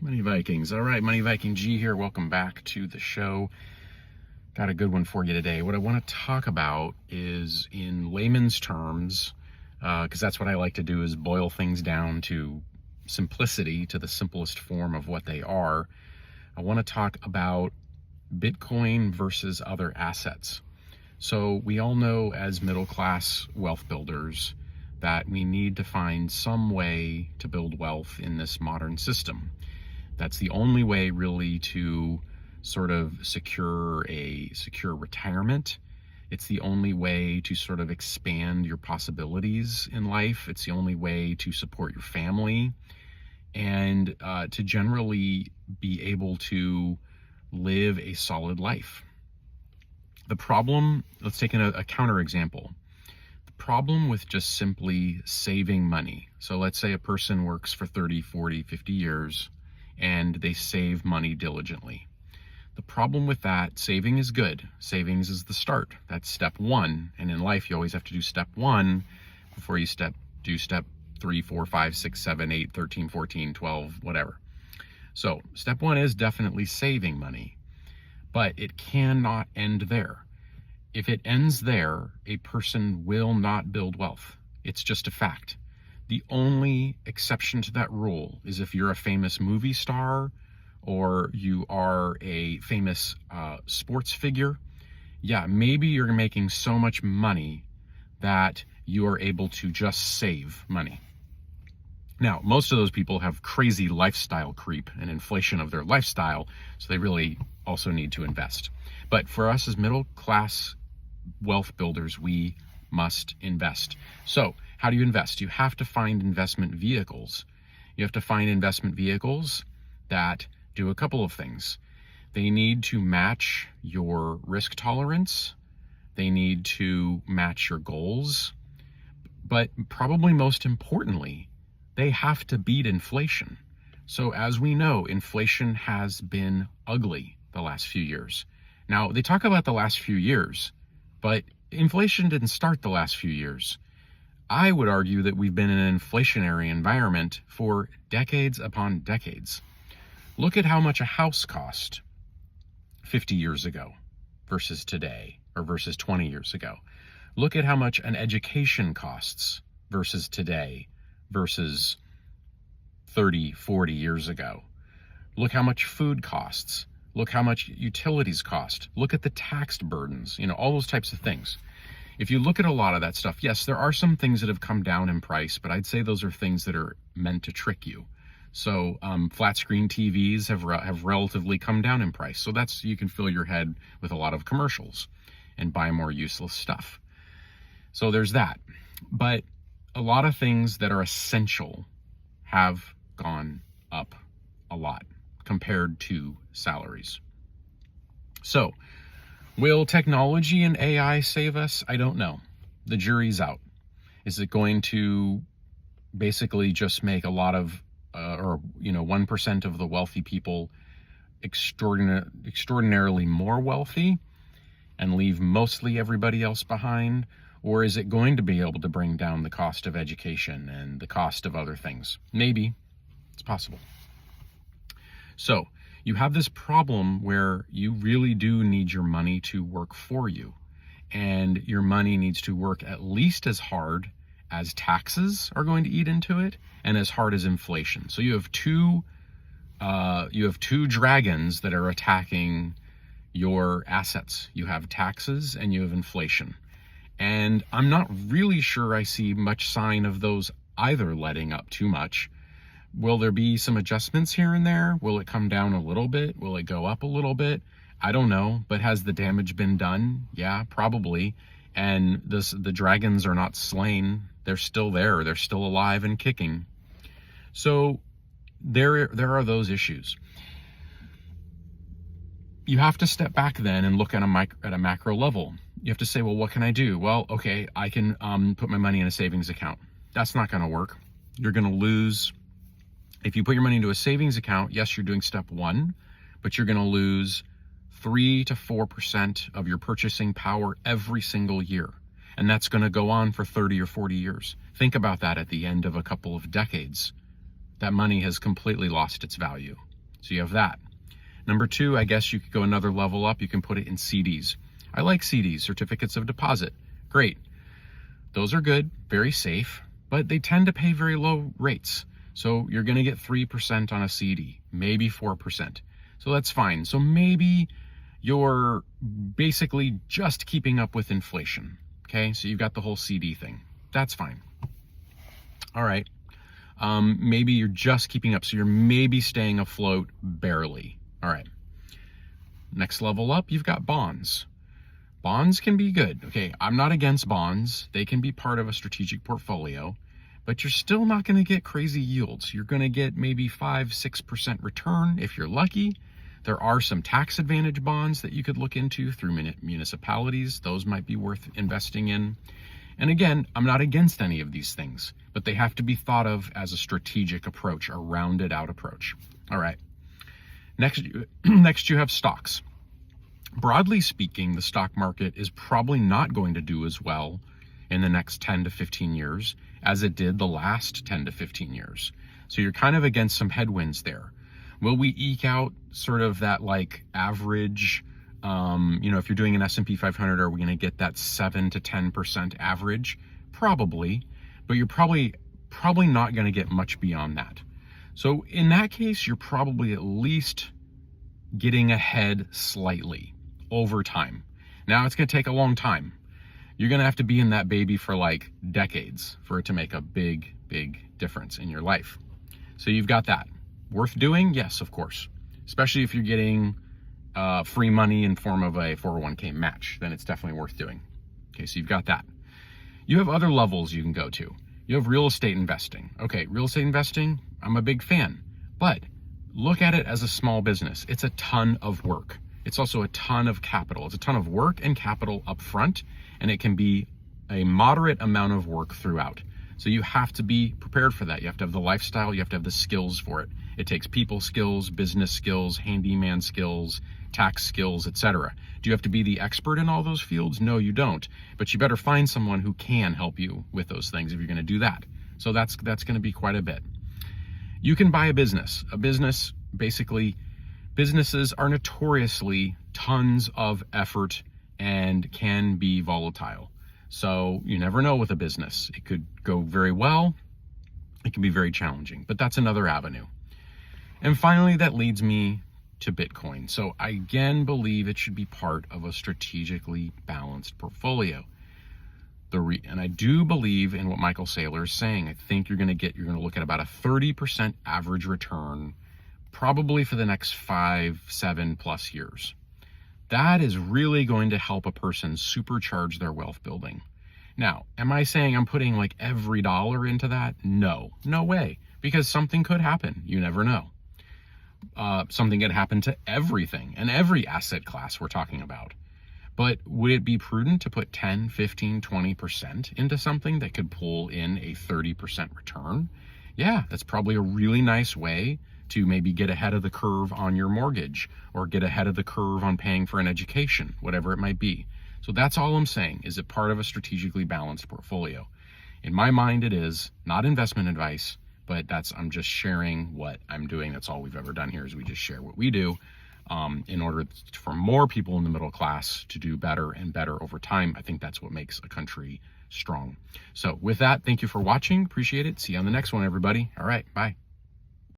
Money Vikings. All right, Money Viking G here. Welcome back to the show. Got a good one for you today. What I want to talk about is in layman's terms, because that's what I like to do, is boil things down to simplicity, to the simplest form of what they are. I want to talk about Bitcoin versus other assets. So we all know as middle-class wealth builders that we need to find some way to build wealth in this modern system. That's the only way really to sort of secure a secure retirement. It's the only way to sort of expand your possibilities in life. It's the only way to support your family and to generally be able to live a solid life. The problem, let's take a counter example. The problem with just simply saving money. So let's say a person works for 30, 40, 50 years and they save money diligently. The problem with that, saving is good. Savings is the start. That's step one. And in life, you always have to do step one before you do step 3, 4, 5, 6, 7, 8, 13, 14, 12, whatever. So step one is definitely saving money, but it cannot end there. If it ends there, a person will not build wealth. It's just a fact. The only exception to that rule is if you're a famous movie star or you are a famous sports figure. Yeah, maybe you're making so much money that you are able to just save money. Now, most of those people have crazy lifestyle creep and inflation of their lifestyle, so they really also need to invest. But for us as middle class wealth builders, we must invest. So how do you invest? You have to find investment vehicles. You have to find investment vehicles that do a couple of things. They need to match your risk tolerance. They need to match your goals. But probably most importantly, they have to beat inflation. So as we know, inflation has been ugly the last few years. Now, they talk about the last few years, but inflation didn't start the last few years. I would argue that we've been in an inflationary environment for decades upon decades. Look at how much a house cost 50 years ago versus today, or versus 20 years ago. Look at how much an education costs versus today, versus 30, 40 years ago. Look how much food costs. Look how much utilities cost. Look at the tax burdens, all those types of things. If you look at a lot of that stuff, yes, there are some things that have come down in price, but I'd say those are things that are meant to trick you. So flat screen TVs have relatively come down in price. So you can fill your head with a lot of commercials and buy more useless stuff. So there's that. But a lot of things that are essential have gone up a lot compared to salaries. So will technology and AI save us? I don't know. The jury's out. Is it going to basically just make a lot of 1% of the wealthy people extraordinarily more wealthy and leave mostly everybody else behind? Or is it going to be able to bring down the cost of education and the cost of other things? Maybe. It's possible. So you have this problem where you really do need your money to work for you. And your money needs to work at least as hard as taxes are going to eat into it and as hard as inflation. So you have two dragons that are attacking your assets. You have taxes and you have inflation. And I'm not really sure I see much sign of those either letting up too much. Will there be some adjustments here and there? Will it come down a little bit? Will it go up a little bit? I don't know, but has the damage been done? Yeah, probably. And the dragons are not slain. They're still there. They're still alive and kicking. So there are those issues. You have to step back then and look at a macro level. You have to say, well, what can I do? Well, okay, I can put my money in a savings account. That's not going to work. You're going to lose. If you put your money into a savings account, yes, you're doing step one, but you're going to lose 3 to 4% of your purchasing power every single year. And that's going to go on for 30 or 40 years. Think about that at the end of a couple of decades. That money has completely lost its value. So you have that. Number two, I guess you could go another level up. You can put it in CDs. I like CDs, certificates of deposit. Great. Those are good, very safe, but they tend to pay very low rates. So you're going to get 3% on a CD, maybe 4%. So that's fine. So maybe you're basically just keeping up with inflation. Okay, so you've got the whole CD thing. That's fine. All right. Maybe you're just keeping up. So you're maybe staying afloat barely. All right. Next level up, you've got bonds. Bonds can be good. Okay, I'm not against bonds. They can be part of a strategic portfolio, but you're still not going to get crazy yields. You're going to get maybe 5-6% return if you're lucky. There are some tax advantage bonds that you could look into through municipalities. Those might be worth investing in. And again, I'm not against any of these things, but they have to be thought of as a strategic approach, a rounded out approach. All right. Next you have stocks. Broadly speaking, the stock market is probably not going to do as well in the next 10 to 15 years as it did the last 10 to 15 years. So you're kind of against some headwinds there. Will we eke out sort of that like average, if you're doing an S&P 500, are we going to get that 7 to 10% average? Probably, but you're probably not going to get much beyond that. So in that case, you're probably at least getting ahead slightly over time. Now it's going to take a long time. You're going to have to be in that baby for like decades for it to make a big, big difference in your life. So you've got that. Worth doing? Yes, of course. Especially if you're getting free money in form of a 401k match, then it's definitely worth doing. Okay, so you've got that. You have other levels you can go to. You have real estate investing. Okay, real estate investing, I'm a big fan, but look at it as a small business. It's a ton of work. It's also a ton of capital. It's a ton of work and capital up front, and it can be a moderate amount of work throughout. So you have to be prepared for that. You have to have the lifestyle, you have to have the skills for it. It takes people skills, business skills, handyman skills, tax skills, etc. Do you have to be the expert in all those fields? No, you don't. But you better find someone who can help you with those things if you're going to do that. So that's going to be quite a bit. You can buy a business. A business, basically, businesses are notoriously tons of effort and can be volatile. So you never know with a business. It could go very well. It can be very challenging, but that's another avenue. And finally, that leads me to Bitcoin. So I again believe it should be part of a strategically balanced portfolio. And I do believe in what Michael Saylor is saying. I think you're going to look at about a 30% average return, probably for the next 5-7+ years. That is really going to help a person supercharge their wealth building. Now, am I saying I'm putting like every dollar into that? No way, because something could happen. You never know. Something could happen to everything and every asset class we're talking about. But would it be prudent to put 10, 15, 20% into something that could pull in a 30% return? Yeah, that's probably a really nice way to maybe get ahead of the curve on your mortgage or get ahead of the curve on paying for an education, whatever it might be. So that's all I'm saying. Is it part of a strategically balanced portfolio? In my mind, it is. Not investment advice, but I'm just sharing what I'm doing. That's all we've ever done here, is we just share what we do in order for more people in the middle class to do better and better over time. I think that's what makes a country strong. So with that, thank you for watching. Appreciate it. See you on the next one, everybody. All right, bye.